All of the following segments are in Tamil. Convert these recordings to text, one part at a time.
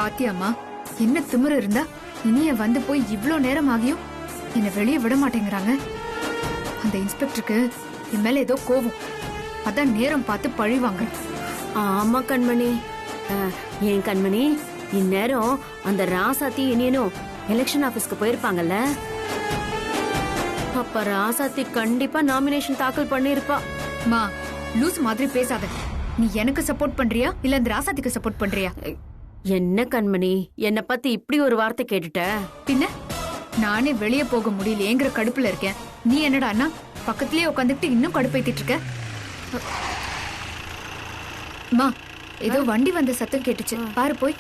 பாத்தியாமா, என்ன திமிரு இருந்தா இனிய வந்து போய் இவ்ளோ நேரம் ஆகியும் என்ன வெளியே விட மாட்டேங்கிறாங்க. அந்த இன்ஸ்பெக்டருக்கு என் மேல ஏதோ கோவம், அதான் நேரம் பார்த்து பழி வாங்க. ஆமா கண்மணி, ஏன் கண்மணி, இந்நேரம் அந்த ராசாத்தி இனியனும் எலெக்ஷன் ஆபீஸ்க்கு போயிருப்பாங்கல்ல. அப்ப ராசாத்தி கண்டிப்பா நாமினேஷன் தாக்கல் பண்ணிருப்பா. மா, லூஸ் மாதிரி பேசாத. நீ எனக்கு சப்போர்ட் பண்றியா இல்ல அந்த ராசாத்திக்கு சப்போர்ட் பண்றியா? என்ன கண்மணி, என்ன பத்தி இப்படி ஒரு வார்த்தை கேட்டுட்ட? பின்ன நானே வெளியே போக முடியலையேங்கிற கடுப்புல இருக்கேன். நீ என்னடா அண்ணா பக்கத்திலேயே உட்காந்துட்டு இன்னும் கடுப்பேத்திட்டு இருக்க. மா, ஏதோ வண்டி வந்த சத்தம் கேட்டுச்சு, பாரு போய்.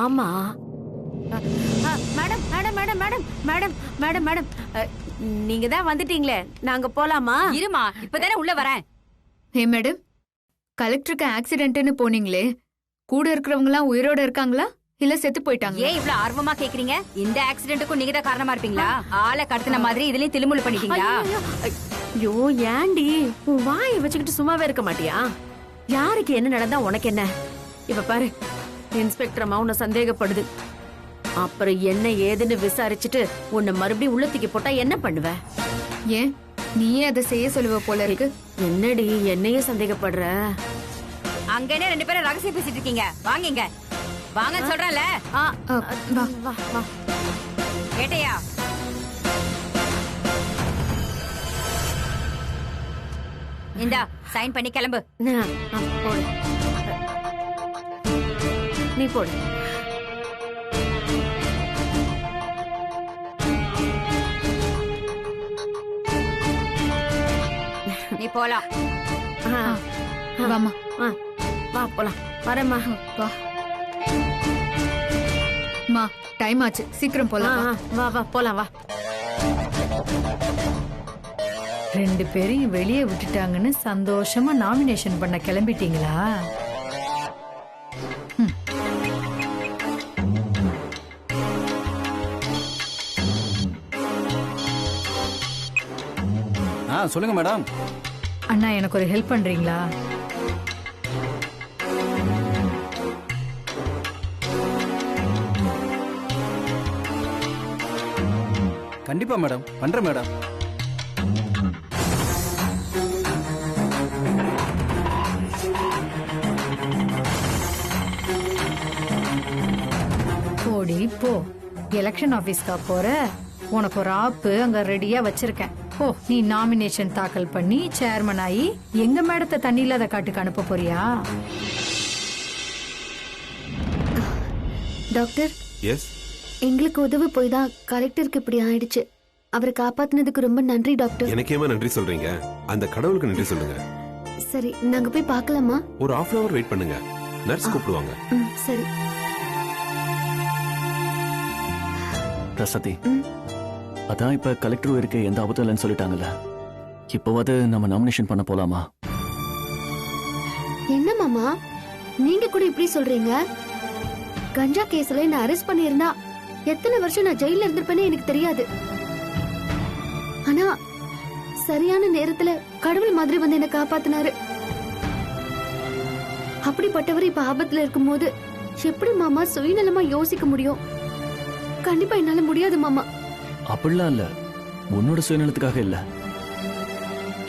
ஆமா madam madam madam madam madam madam madam, நீங்க தான் வந்துட்டீங்களே, நாங்க போலாமா? இருமா, இப்பதானே உள்ள வரேன். ஹே மேடம், கலெக்டருக்கு ஆக்சிடென்ட்னு போனீங்களே, கூட இருக்கிறவங்க எல்லாம் உயிரோட இருக்காங்களா இல்ல செத்து போயிட்டாங்க? ஏன் இவ்வளவு ஆர்வமா கேக்குறீங்க? இந்த ஆக்சிடென்ட்டுக்கும் நீங்க தான் காரணமா இருப்பீங்களா? ஆளை கடத்தின மாதிரி இதுலயும் திலுமுழு பண்ணிட்டீங்களா? ஐயோ ஏண்டி, உன் வாயை வச்சுக்கிட்டு சும்மாவே இருக்க மாட்டியா? யாருக்கு என்ன நடந்தா உனக்கு என்ன? இப்ப பாரு, இன்ஸ்பெக்டர் அம்மா உன்னை சந்தேகப்படுது. அப்புறம் என்ன ஏதுன்னு விசாரிச்சுட்டு உன்னை மறுபடியும் உள்ளத்துக்கு போட்டா என்ன பண்ணுவ? ஏன் நீயே அதை செய்ய சொல்லுவ போல இருக்கு. என்னடி என்னையே சந்தேகப்படுற? அங்க என்ன ரெண்டு பேரும் ரகசியம் பேசிட்டு இருக்கீங்க? வாங்கிங்க, வாங்கன்னு சொல்றேன்ல. வா வா வா. கேட்டையா? இந்தா சைன் பண்ணி கிளம்பு. போடு, நீ போடு. நீ போலாம். வாமா, வா போலாம். வரேம்மா. வா மா, டைம் ஆச்சு, சீக்கிரம் போலாம். வா வா போலாம் வா. ரெண்டு பேரையும் வெளியே விட்டுட்டாங்கன்னு சந்தோஷமா நாமினேஷன் பண்ண கிளம்பிட்டீங்களா? சொல்லுங்க மேடம். அண்ணா, எனக்கு ஒரு ஹெல்ப் பண்றீங்களா? கண்டிப்பா மேடம், பண்றேன் மேடம். போடி போ, எலெக்ஷன் ஆபீஸ்க்கா போற? உனக்கு ஒரு ஆப்பு அங்க ரெடியா வச்சிருக்கேன். ஓ, நீ நாமினேஷன் தாக்கல் பண்ணி சேர்மன் ஆகி எங்க மேடத்தை தண்ணி இல்லாத காட்டுக்கு அனுப்ப போறியா? டாக்டர், எஸ், எங்களுக்கு உதவி போய் தான் கலெக்டருக்கு இப்படி ஆயிடுச்சு. அவரை காப்பாத்தினதுக்கு ரொம்ப நன்றி டாக்டர். எனக்கேமா நன்றி சொல்றீங்க? அந்த கடவுளுக்கு நன்றி சொல்லுங்க. சரி, நாங்க போய் பார்க்கலாமா? ஒரு ½ ஹவர் வெயிட் பண்ணுங்க, நர்ஸ் கூப்பிடுவாங்க. சரி. ரசதி, அதான் இப்ப கலெக்டர் இருக்க எந்த ஆபத்தும் இல்லைன்னு சொல்லிட்டாங்கல்ல. இப்போவாது நம்ம நாமினேஷன் பண்ண போலாமா? என்ன மாமா, நீங்க கூட இப்படி சொல்றீங்க? கஞ்சா கேஸ்ல என்ன அரெஸ்ட் பண்ணியிருந்தா எத்தனை வருஷம் நான் ஜெயில இருந்திருப்பேன்னு எனக்கு தெரியாது. ஆனா சரியான நேரத்துல கடவுள் மாதிரி வந்து என்ன காப்பாத்தினாரு. அப்படிப்பட்டவர் இப்ப ஆபத்துல இருக்கும் போது எப்படி மாமா சுயநலமா யோசிக்க முடியும்? கண்டிப்பா என்னால முடியாது மாமா. அப்படிலாம் இல்ல, உன்னோட சுயநலத்துக்காக இல்ல.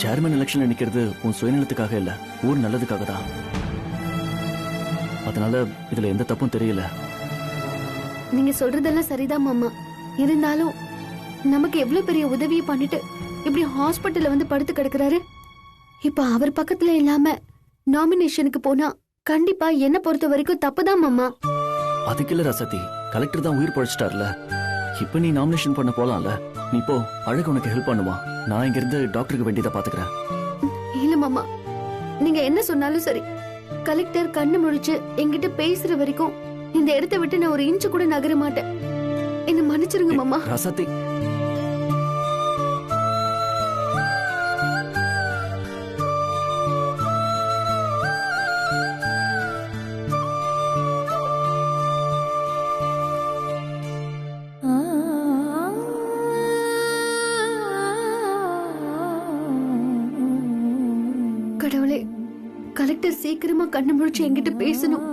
சேர்மன் எலெக்ஷன்ல நிக்கிறது உன் சுயநலத்துக்காக இல்ல, ஊர் நல்லதுக்காக தான். அதனால இதுல எந்த தப்பும் தெரியல. நீங்க சொல்றதெல்லாம் சரிதான் மாமா. இருந்தாலும் நமக்கு எவ்வளவு பெரிய உதவியை பண்ணிட்டு இப்படி ஹாஸ்பிட்டல்ல வந்து படுத்து கிடக்குறாரு. இப்ப அவர் பக்கத்துல இல்லாம நாமினேஷனுக்கு போனா கண்டிப்பா என்ன பொறுத்த வரைக்கும் தப்புதான் மாமா. அதுக்கு இல்ல ரசதி, கலெக்டர் தான் உயிர் பழிச்சிட்டார்ல. இப்ப நீ நாமினேஷன் பண்ண போலாம்ல. நீ போ, அழகு உனக்கு ஹெல்ப் பண்ணுவா. நான் இங்க இருந்து டாக்டருக்கு வேண்டியதை பாத்துக்கிறேன். இல்ல மாமா, நீங்க என்ன சொன்னாலும் சரி. கலெக்டர் கண்ணு முழிச்சு என்கிட்ட பேசுற வரைக்கும் இந்த இடத்தை விட்டு நான் ஒரு இன்ச்சு கூட நகர மாட்டேன். என்ன மன்னிச்சிருங்க மாமா. ரசதி, டாக்டர் சீக்கிரமா கண்ணு முழிச்சு என்கிட்ட பேசணும்.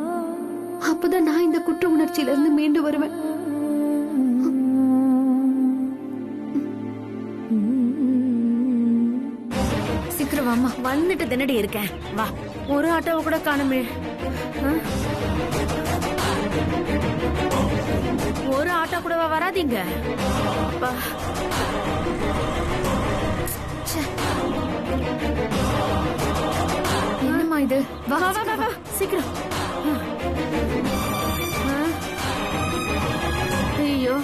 அப்பதான் நான் இந்த குற்ற உணர்ச்சியில இருந்து மீண்டு வருவேன். சீக்கிரம் வாமா. வந்துட்டு தினடி இருக்கேன். வா, ஒரு ஆட்டோவை கூட காணுமே. ஆ? ஒரு ஆட்டோ கூடவா வராதீங்க? அப்பா. என்னம்மா இது? வா வா வா வா சீக்கிரம். ஆ. ஐயோ,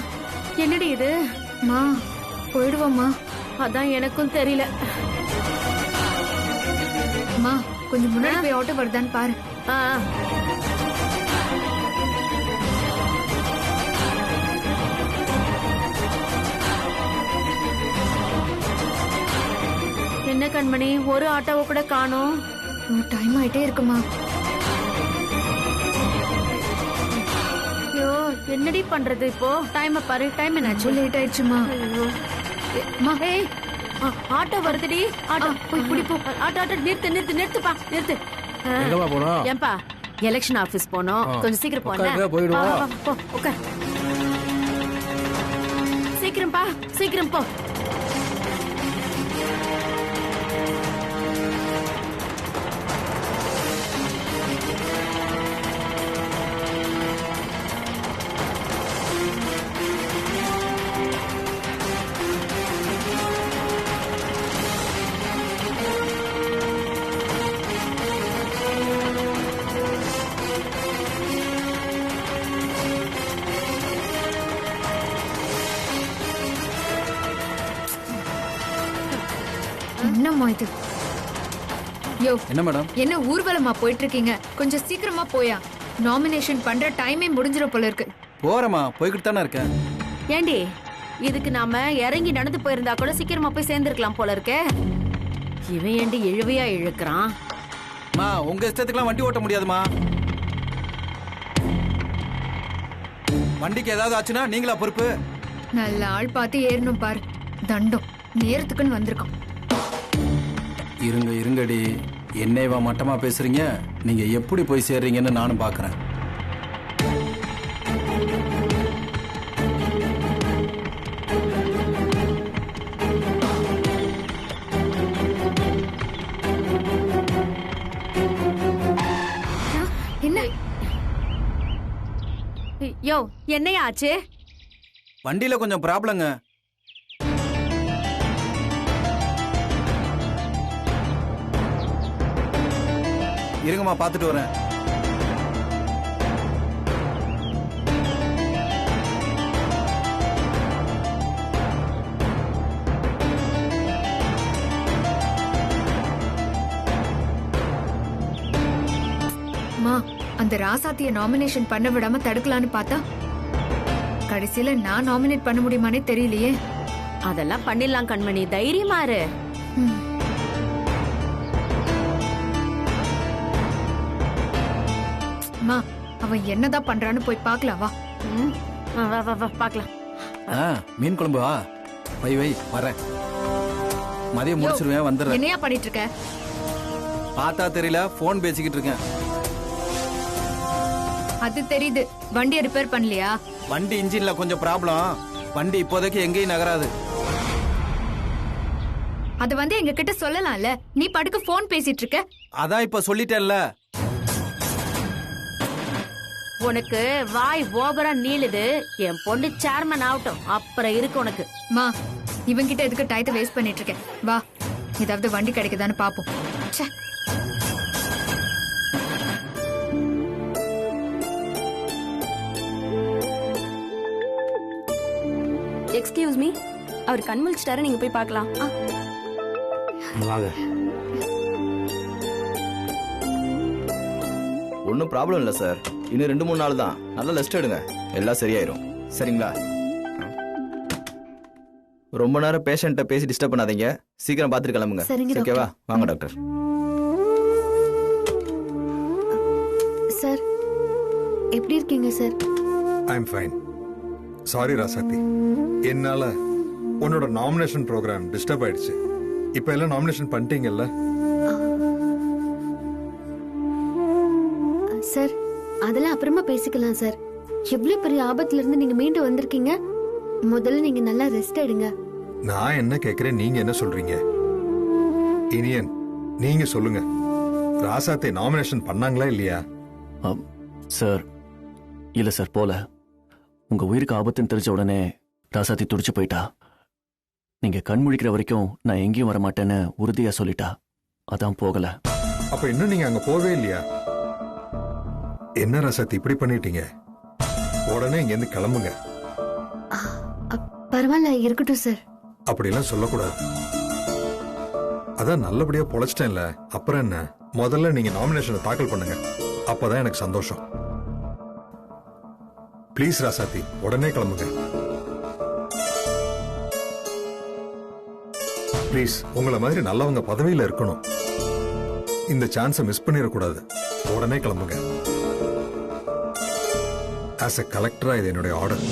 என்னடி இது? மா போயிடுவோம்மா. அதான் எனக்கும் தெரியல. அம்மா கொஞ்சம் முன்னாடி போய் ஆட்டோ வருதான்னு பாரு. ஆ. என்ன கண்மணி, ஒரு ஆட்டோவை கூட காணோம். டைம் ஆயிட்டே இருக்குமா. ஐயோ, என்னடி பண்றது இப்போ? டைம் பாரு, டைம் என்னாச்சு? லேட் ஆயிடுச்சுமா. ஐயோ. அம்மா, ஏய், ஆட்டோ வருதுடி. ஆட்டோ போய் பிடி போ. ஆட்டோ ஆட்டோ நிறுத்து நிறுத்து நிறுத்துப்பா, நிறுத்து. எங்கம்மா போனோம்? ஏன்பா, எலெக்ஷன் ஆபீஸ் போனோம். கொஞ்சம் சீக்கிரம் உட்காருங்க, போயிடுவோம். போ. உட்கார். சீக்கிரம்பா, சீக்கிரம் போ. என்னம்மா இது? யோ, என்ன மேடம்? என்ன ஊர்வலமா போயிட்டு இருக்கீங்க? கொஞ்சம் சீக்கிரமா போயா. நாமினேஷன் பண்ற டைமே முடிஞ்சிட போல இருக்கு. போறேம்மா, போய்கிட்டு தானே இருக்கேன். ஏண்டி, இதுக்கு நாம இறங்கி நடந்து போயிருந்தா கூட சீக்கிரமா போய் சேர்ந்திருக்கலாம் போல இருக்கே. இவன் ஏண்டி இழுவையா இழுக்கிறான்? மா உங்க இஷ்டத்துக்குலாம் வண்டி ஓட்ட முடியாதுமா. வண்டிக்கு ஏதாவது ஆச்சுன்னா நீங்களா பொறுப்பு? நல்ல ஆள் பார்த்து ஏறணும் பாரு. தண்டம் நேரத்துக்குன்னு வந்திருக்கான். இருங்கடி, என்னைவா மட்டமா பேசுறீங்க? நீங்க எப்படி போய் சேர்றீங்கன்னு நானும் பாக்குறேன். என்ன? யோ, என்னையா ஆச்சு? வண்டியில கொஞ்சம் ப்ராப்ளங்க. இருங்கம்மா, பார்த்துட்டு வரேன். மா, அந்த ராசாத்திய நாமினேஷன் பண்ண விடாம தடுக்கலான்னு பார்த்தா கடைசியில நான் நாமினேட் பண்ண முடியுமானே தெரியலையே. அதெல்லாம் பண்ணிடலாம் கண்மணி, தைரியமா இரு. மா, அவன் என்னதான் பண்றான்னு போய் பார்க்கலாம் வா. ம், வா வா வா பார்க்கலாம். மீன் குழம்பு வா. வை வரேன். மதியம் முடிச்சிருவேன், வந்துடுறேன். என்னையா பண்ணிட்டு இருக்க? பார்த்தா தெரியல, போன் பேசிக்கிட்டு இருக்கேன். அது தெரியுது. வண்டியை ரிப்பேர் பண்ணலையா? வண்டி இன்ஜின்ல கொஞ்சம் ப்ராப்ளம். வண்டி இப்போதைக்கு எங்கேயும் நகராது. அது வந்து எங்க கிட்ட சொல்லலாம்ல. நீ படுக்க போன் பேசிட்டு இருக்க. அதான் இப்ப சொல்லிட்டேன்ல. உனக்கு வாய் ஓவரா நீளுது. என் பொண்ணு சேர்மன் ஆகட்டும், அப்புறம் இருக்கு உனக்கு. மா, இவங்கிட்ட எதுக்கு டயத்தை வேஸ்ட் பண்ணிட்டு இருக்கேன்? வா, ஏதாவது வண்டி கிடைக்குதான்னு பாப்போம். ச்சே. எக்ஸ்கியூஸ் மீ, அவர் கண் முழிச்சிட்டாரு, நீங்க போய் பார்க்கலாம். வாங்க. ஒன்றும் ப்ராப்ளம் இல்லை சார். இன்னும் 2-3 நாள் தான். நல்லா ரெஸ்ட் எடுங்க, எல்லாம் சரியாயிரும். சரிங்களா? ரொம்ப நேரம் பேஷண்ட்டை பேசி டிஸ்டர்ப் பண்ணாதீங்க. சீக்கிரம் பார்த்துட்டு கிளம்புங்க. சரிங்க ஓகேவா? வாங்க டாக்டர். சார், எப்படி இருக்கீங்க sir? I am fine. Sorry Rasathi, என்னால உன்னோட நாமினேஷன் ப்ரோக்ராம் டிஸ்டர்ப் ஆயிடுச்சு. இப்ப எல்லாம் நாமினேஷன் பண்ணிட்டீங்கல்ல? அப்புறமா பேசிக்கலாம் சார். எவ்வளவு பெரிய ஆபத்துல இருந்து நீங்க மீண்டு வந்திருக்கீங்க. முதல்ல நீங்க நல்லா ரெஸ்ட் எடுங்க. நான் என்ன கேக்குறேன், நீங்க என்ன சொல்றீங்க? இனியன், நீங்க சொல்லுங்க. ராசாத்தை நாமினேஷன் பண்ணாங்களா இல்லையா? சார் இல்ல சார், போல. உங்க உயிருக்கு ஆபத்துன்னு தெரிஞ்ச உடனே ராசாத்தி துடிச்சு போயிட்டா. நீங்க கண் முழிக்கிற வரைக்கும் நான் எங்கேயும் வர மாட்டேன்னு உறுதியா சொல்லிட்டா. அதான் போகல. அப்ப இன்னும் நீங்க அங்க போவே இல்லையா? என்ன ராசாத்தி இப்படி பண்ணிட்டீங்க? உடனே இங்க இருந்து கிளம்புங்க. பரவாயில்ல, இருக்கட்டும் சார். அப்படிலாம் சொல்லக்கூடாது. அதான் நல்லபடியா பொழைச்சிட்டேன்ல, அப்புறம் என்ன? முதல்ல நீங்க நாமினேஷனை தாக்கல் பண்ணுங்க, அப்பதான் எனக்கு சந்தோஷம். ப்ளீஸ் ராசாத்தி, உடனே கிளம்புங்க ப்ளீஸ். உங்களை மாதிரி நல்லவங்க பதவியில இருக்கணும். இந்த சான்ஸை மிஸ் பண்ணிடக்கூடாது. உடனே கிளம்புங்க. ஆஸ் எ கலெக்டரா இது என்னுடைய ஆர்டர்.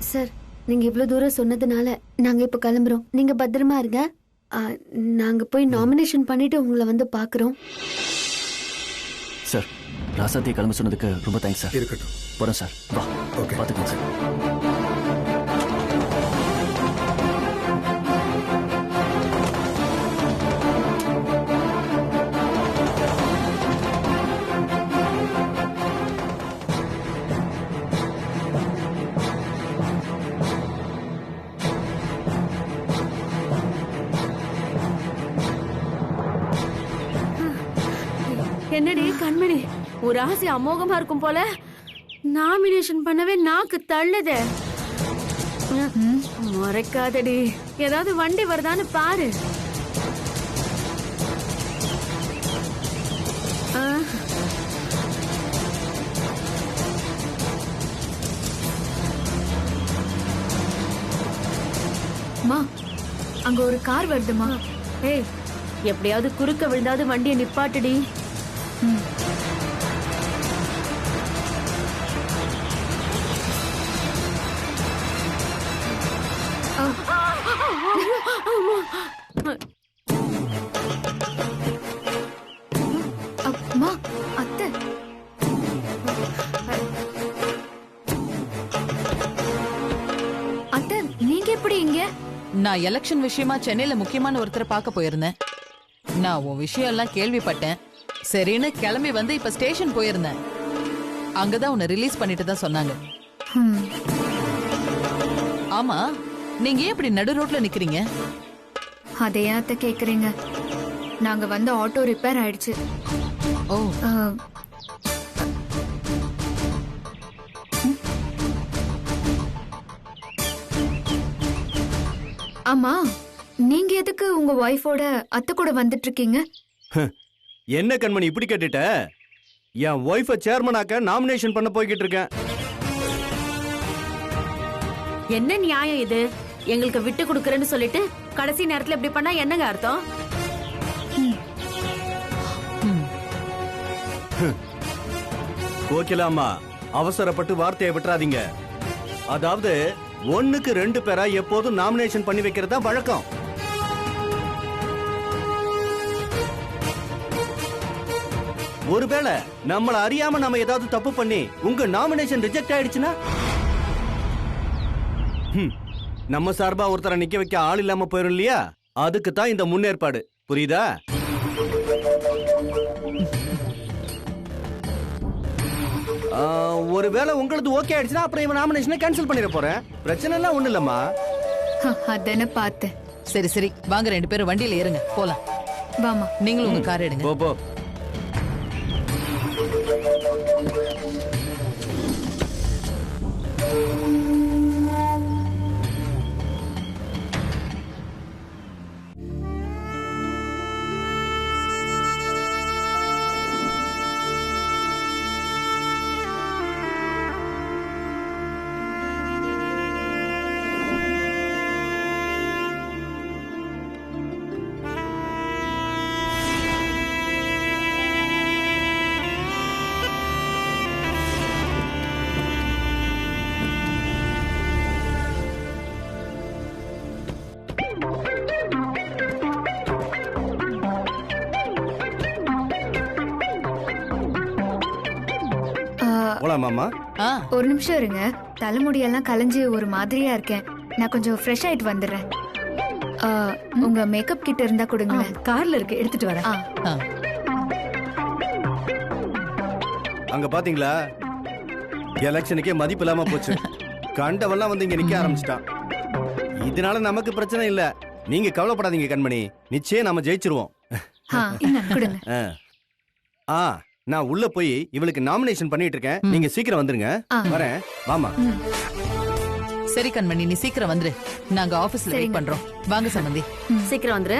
சார், நீங்க இவ்வளவு தூரம் சொன்னதுனால நாங்க இப்ப கிளம்புறோம். நீங்க பத்திரமா இருங்க. நாங்க போய் நாமினேஷன் பண்ணிட்டு உங்களை வந்து பாக்குறோம். சார், ராசாத்தியை கிளம்ப சொன்னதுக்கு ரொம்ப தேங்க்ஸ் சார். இருக்கட்டும், போறேன் சார். வா, ஓகே, பாத்துக்கலாம் சார். என்னடி கண்மணி, ஒரு ஆசை அமோகமா இருக்கும் போல. நாமினேஷன் பண்ணவே நாக்கு தள்ளுதே. மறைக்காதடி, ஏதாவது வண்டி வருதான்னு பாரு. மா, அங்க ஒரு கார் வருதுமா. ஏய், எப்படியாவது குறுக்க விழுந்தாவது வண்டியை நிப்பாட்டுடி. அம்மா, அத்தை. அத்தை, நீங்க எப்படி இங்க? நான் எலெக்ஷன் விஷயமா சென்னையில முக்கியமான ஒருத்தரை பார்க்க போயிருந்தேன். நான் உன் விஷயம் எல்லாம் கேள்விப்பட்டேன். சரின்னு கிளம்பி வந்து இப்ப ஸ்டேஷன் போயிருந்தேன். அங்கதான் உன்னை ரிலீஸ் பண்ணிட்டு தான் சொன்னாங்க. ஆமா, நீங்க ஏன் இப்படி நடு ரோட்ல நிக்கிறீங்க? அதையே அத்தை கேக்குறீங்க. நாங்க வந்து ஆட்டோ ரிப்பேர் ஆயிடுச்சு. ஓ, ஆமா, நீங்க எதுக்கு உங்க ஒய்ஃபோட அத்தை கூட வந்துட்டு இருக்கீங்க? என்ன கண்மணி இப்படி கேட்டுட்ட? என் ஒய்ஃப சேர்மனாக்க நாமினேஷன் பண்ண போய்கிட்டு இருக்கேன். என்ன நியாயம் இது? எங்களுக்கு விட்டு கொடுக்கறேன்னு சொல்லிட்டு கடைசி நேரத்துல இப்படி பண்ணா என்னங்க அர்த்தம்? கோகிலாமா, அவசரப்பட்டு வார்த்தையை விட்டுறாதீங்க. அதாவது 1க்கு 2 பேரா எப்போதும் நாமினேஷன் பண்ணி வைக்கிறதா வழக்கம். ஒருவேளை நம்மள அறியாம நம்ம ஏதாவது தப்பு பண்ணி உங்க நாமினேஷன் ரிஜெக்ட் ஆயிடுச்சுன்னா நம்ம சார்பா ஒருத்தரை நிக்க வைக்க ஆள் இல்லாம போயிரும் இல்லையா? அதுக்கு தான் இந்த முன்னேற்பாடு. புரியுதா? ஒருவேளை உங்களுக்கு ஓகே ஆயிடுச்சுன்னா அப்புறம் இவன் நாமினேஷனை கேன்சல் பண்ணிட போறேன். பிரச்சனை எல்லாம் ஒண்ணு இல்லம்மா. அதானே பார்த்தேன். சரி சரி, வாங்க 2 பேரும் வண்டியில ஏறுங்க, போலாம். வாமா, நீங்களும் உங்க கார் எடுங்க. போ போ. போலாமாமா? ஒரு நிமிஷம் இருங்க, தலைமுடியெல்லாம் கலைஞ்சு ஒரு மாதிரியா இருக்கேன். நான் கொஞ்சம் ஃப்ரெஷ் ஆயிட்டு வந்துடுறேன். உங்க மேக்கப் கிட்ட இருந்தா கொடுங்களேன். கார்ல இருக்கு, எடுத்துட்டு வரேன். அங்க பாத்தீங்களா, எலெக்ஷனுக்கே மதிப்பு இல்லாம போச்சு. கண்டவெல்லாம் வந்து இங்க நிக்க ஆரம்பிச்சிட்டான். இதனால நமக்கு பிரச்சனை இல்ல, நீங்க கவலைப்படாதீங்க கண்மணி, நிச்சயம் நாம ஜெயிச்சிருவோம். நான் உள்ள போய் இவளுக்கு நாமினேஷன் பண்ணிட்டு இருக்கேன். நீங்க சீக்கிரம் வந்துருங்க. வரேன், வாமா. சரி கண்மணி, நீ சீக்கிரம் வந்துரு. நாங்க ஆபீஸ்ல வெயிட் பண்றோம். வாங்க சம்பந்தி. சீக்கிரம் வந்துரு.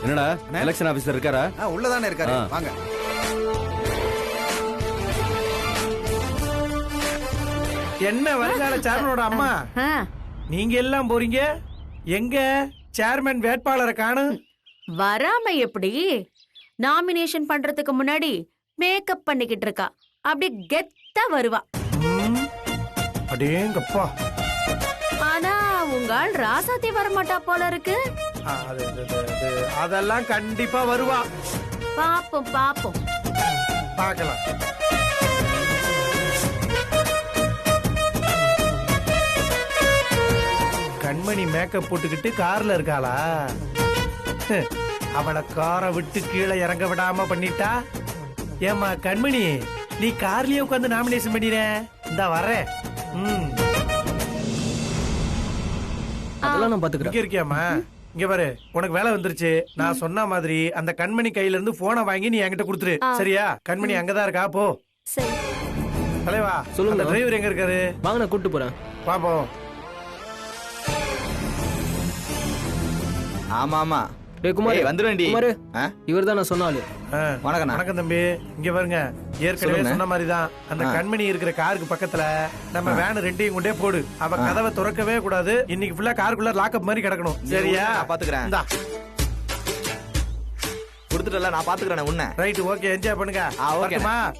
என்னடா எலெக்ஷன் ஆபீசர் இருக்காரா? உள்ளதானே இருக்காரு, வாங்க. என்ன வருங்கால சேர்மனோட அம்மா, நீங்க எல்லாம் போறீங்க, எங்க சேர்மன் வேட்பாளரை காணும்? வராம எப்படி? நாமினேஷன் பண்றதுக்கு முன்னாடி மேக்கப் பண்ணிக்கிட்டு இருக்கா. அப்படி கெத்தா வருவா. அடேங்கப்பா. ஆனா உங்க ஆள் ராசாத்தி வரமாட்டா போல இருக்கு. அதெல்லாம் கண்டிப்பா வருவா. பாப்போம் பாப்போம், பார்க்கலாம். கண்மணி மேக்கப் போட்டுக்கிட்டு கார்ல இருக்காளா? அவளை காரை விட்டு கீழே இறங்க விடாம பண்ணிட்டா. ஏமா கண்மணி, நீ கார்லயே உட்காந்து நாமினேஷன் பண்ணிட. இந்த வரேன். அதெல்லாம் நான் பாத்துக்கிறேன். இங்க இருக்கியாமா? இங்க பாரு, உனக்கு வேலை வந்துருச்சு. நான் சொன்ன மாதிரி அந்த கண்மணி கையில இருந்து போனை வாங்கி நீ என்கிட்ட கொடுத்துரு, சரியா? கண்மணி அங்கதான் இருக்கா, போ. தலைவா, சொல்லுங்க. டிரைவர் எங்க இருக்காரு? வாங்க, நான் கூட்டு போறேன். பாப்போம். ஆமா ஆமா. குமார் வந்துருவேண்டி. இவர் தான் நான் சொன்னாலு. வணக்கம் தம்பி. இங்க பாருங்க, ஏற்கனவே சொன்ன மாதிரிதான் அந்த கண்மணி இருக்கிற காருக்கு பக்கத்துல நம்ம வேன் ரெண்டையும் கொண்டே போடு. அவ கதவை திறக்கவே கூடாது. இன்னைக்கு ஃபுல்லா காருக்குள்ள லாக்அப் மாதிரி கிடக்கணும், சரியா? பாத்துக்கிறேன். கொடுத்துட்டல, நான் பாத்துக்கிறேன். உன்ன ரைட், ஓகே, என்ஜாய் பண்ணுங்க.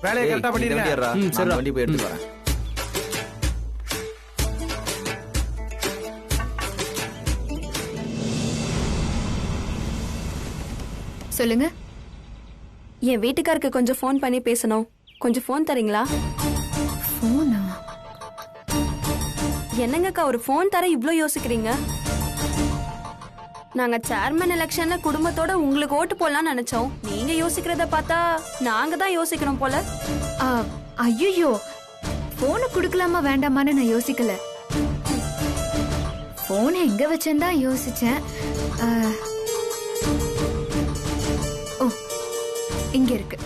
வேலையை கரெக்டா பண்ணிடுங்க. வண்டி போய் எடுத்து வரேன். சொல்லுங்க. என் வீட்டுக்காருக்கு கொஞ்சம் ஃபோன் பண்ணி பேசணும். கொஞ்சம் ஃபோன் தரீங்களா? ஃபோனா? என்னங்கக்கா ஒரு ஃபோன் தர இவ்ளோ யோசிக்கிறீங்க? நாங்க சேர்மன் எலெக்ஷன்ல குடும்பத்தோட உங்களுக்கு ஓட்டு போடலாம்னு நினைச்சோம். நீங்க யோசிக்கிறத பார்த்தா நாங்க தான் யோசிக்கிறோம் போல. ஐயோ, போனை குடுக்கலாமா வேண்டாமான்னு நான் யோசிக்கல. போனை எங்க வச்சேன்னு தான் யோசிச்சேன். ஓ, இங்க இருக்கு,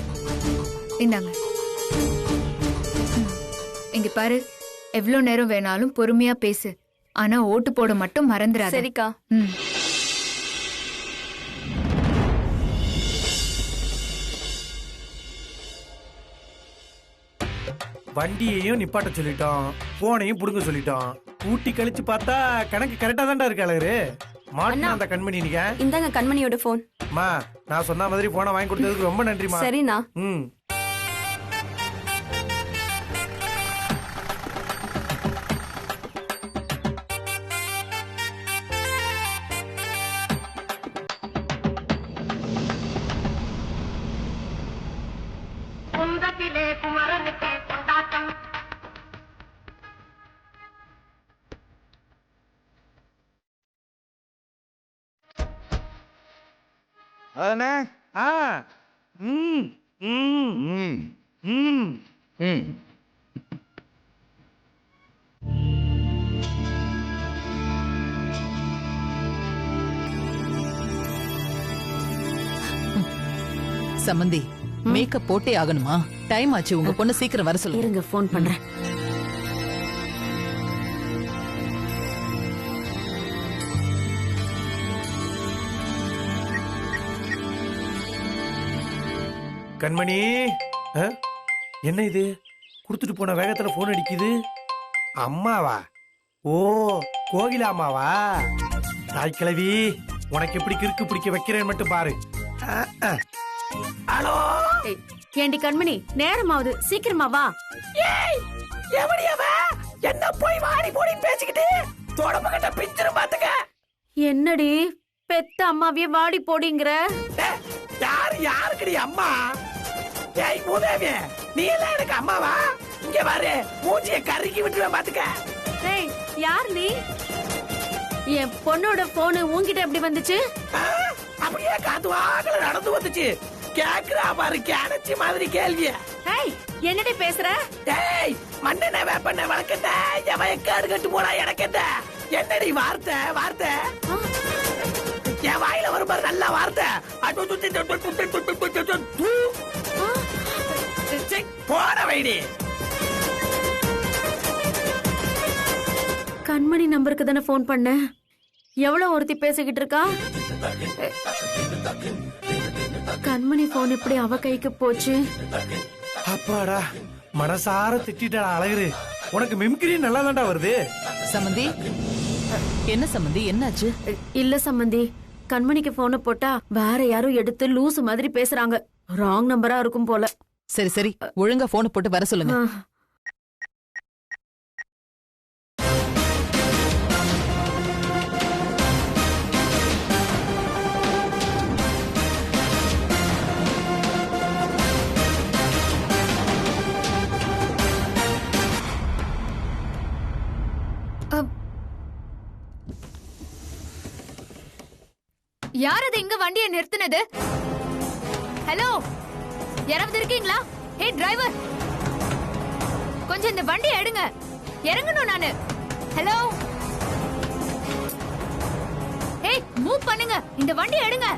இந்தாங்க. இங்க பாரு, எவ்வளவு நேரம் வேணாலும் பொறுமையா பேசு. ஆனா ஓட்டு போட மட்டும் மறந்துடாத. சரிக்கா. வண்டியையும் நிப்பாட்ட சொல்லிட்டோம், போனையும் புடுங்க சொல்லிட்டோம். கூட்டி கழிச்சு பார்த்தா கணக்கு கரெக்டா தான்டா இருக்கு. அழகு மாட்டினா அந்த கண்மணி. நீங்க இந்தாங்க கண்மணியோட போன். மா, நான் சொன்ன மாதிரி போனை வாங்கி கொடுத்ததுக்கு ரொம்ப நன்றிமா. சரிண்ணா. அதானே? சம்பந்தி, மேக்கப் போட்டே ஆகணுமா? டைம் ஆச்சு. உங்க பொண்ணு சீக்கிரம் வர சொல்லுங்க. இருங்க, போன் பண்றேன். கண்மணி, என்ன இது? குடுத்துட்டு போன வேகத்துல போன் அடிக்குது. அம்மாவா? ஓ, கோகிலா அம்மாவா? தாய் கிழவி, உனக்கு எப்படி கிறுக்கு பிடிக்க வைக்கிறேன்னு மட்டும் பாரு. ஹலோ, ஏண்டி கண்மணி, நேரமாவது, சீக்கிரமா வா. என்ன போய் வாடி போடி பேசிக்கிட்டு தொடப்ப கட்ட பிஞ்சிரும் பாத்துக்க. என்னடி பெத்த அம்மாவிய வாடி போடிங்கிற. யாருக்குடி அம்மா? ஏய் மூதேவி, நீ எல்லாம் எனக்கு அம்மாவா? இங்க பாரு, மூஞ்சிய கருக்கி விட்டுருவேன் பாத்துக்க. ஏய், யார் நீ? என் பொண்ணோட போனு உன்கிட்ட எப்படி வந்துச்சு? அப்படியே காத்து வாகல நடந்து வந்துச்சு. கேக்குறா பாரு கேனச்சி மாதிரி கேள்விய. ஏய், என்னடி பேசுற? ஏய், மண்ணெண்ண வேப்பண்ண வளர்க்கட்ட எவன் எக்காடு கட்டு போனா எனக்கு என்ன? என்னடி வார்த்தை வார்த்தை? என் வாயில வரும் பாரு நல்ல வார்த்தை. போன வைடி. கண்மணி நம்பருக்கு தானே போன் பண்ண. எவ்வளவு ஒருத்தி பேசிக்கிட்டு இருக்கா? கண்மணி போன் எப்படி அவ கைக்கு போச்சு? அப்பாடா, மனசார திட்டா அழகுரு. உனக்கு மிமிக்ரி நல்லா தான்டா வருது. சம்பந்தி, என்ன சம்பந்தி, என்னாச்சு? இல்ல சம்பந்தி, கண்மணிக்கு போன போட்டா வேற யாரும் எடுத்து லூசு மாதிரி பேசுறாங்க. ராங் நம்பரா இருக்கும் போல. சரி சரி, ஒழுங்கா போன் போட்டு வர சொல்லுங்க. யார் அது இங்க வண்டியை நிறுத்தினது? ஹலோ, யாராவது இருக்கீங்களா? ஹே டிரைவர், கொஞ்சம் இந்த வண்டியை எடுங்க, இறங்கணும் நானு. ஹலோ, ஹே மூவ் பண்ணுங்க, இந்த வண்டியை எடுங்க.